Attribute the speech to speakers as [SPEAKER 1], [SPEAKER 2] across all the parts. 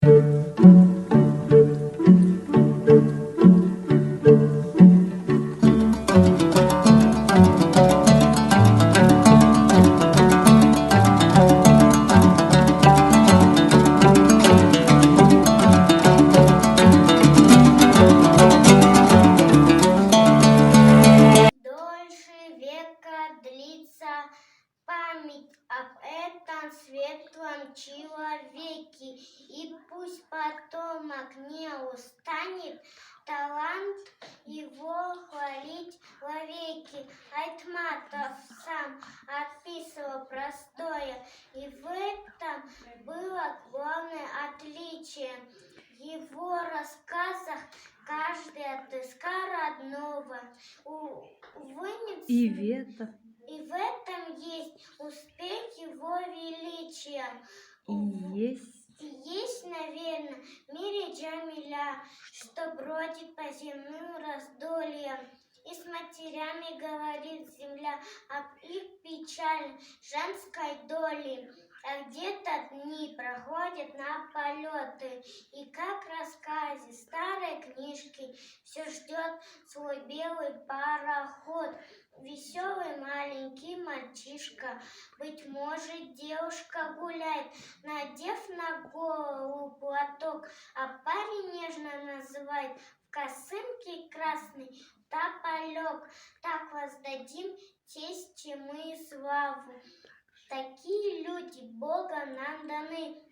[SPEAKER 1] Дольше века длится память об этом светлом человеке, и пусть потомок не устанет талант его хвалить вовеки. Айтматов сам описывал простое, и в этом было главное отличие. В его рассказах каждый отыскал родного.
[SPEAKER 2] И в
[SPEAKER 1] этом есть успех его величия. Есть, наверное, в мире Джамиля, что бродит по земным раздольям. И с матерями говорит земля об их печали женской доли. А где-то дни проходят на полеты, и как в рассказе старой книжки все ждет свой белый пароход. Веселый маленький мальчишка, быть может, девушка гуляет, надев на голову платок, а парень нежно называет в косынке красный тополек. Так воздадим честь, чему и славу. Такие люди Богом нам даны,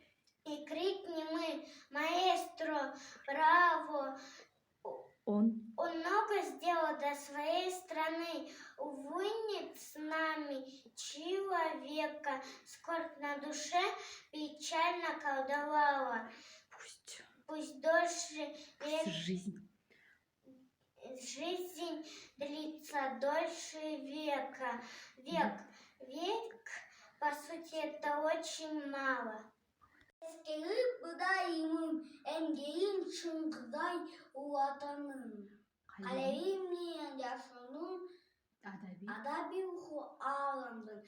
[SPEAKER 1] и крикнем мы: маэстро, браво! Он много сделал для своей страны. Увы, нет с нами человека, скорбь на душе печально колдовала. Пусть дольше жизнь длится дольше века. Век, по сути, это очень мало. Eskeri budayımın, engelin çıngıday uvatanın. Kalevimle yaşanın, adabi uhu ağlandın.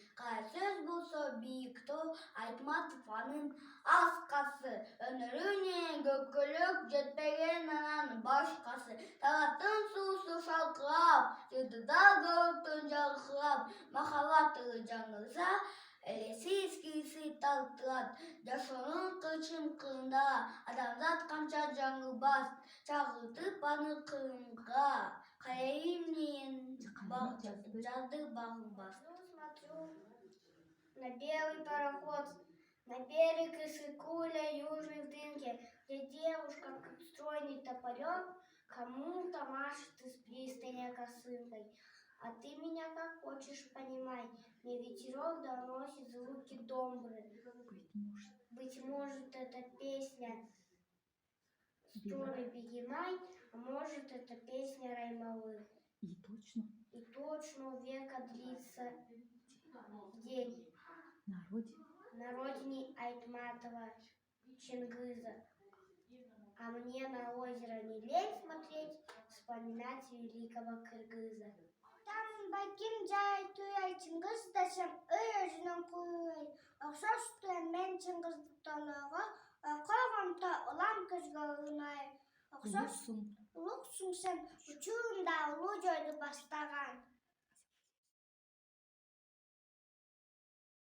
[SPEAKER 1] Söz bulsa büyüktü, Айтматованın askası. Önürüne gökülük jetpegen anan başkası. Talatın susu şalkılap, jıdıda göktün çalkılap. Mahavatı canlıza, elesiz kisi taltılat. Yaşanın kıçın kığında, adamzat kança жаңылбас, çağıldı banı kığınға. Kalемнен жазды бағынбас. Смотрю на белый пароход, на берег из Икуля южной в дымке, где девушка, как стройный тополек, кому-то машет из пристани косынкой. А ты меня как хочешь понимай, мне ветерок доносит звуки домбры. Быть может, это песня Стори Бегемай, а может, это песня Раймалы. И точно у века длится день на родине Айтматова Чингиза. А мне на озеро не лень смотреть, вспоминать великого кыргыза. Там баким жай туяй Чингиз десем, өзінің куй. Окшош туян мен Чингизді толығы, қоғамта ұлам көзге ұнай. Окшош ұлықсың сен, учуында ұлы жойды бастаған.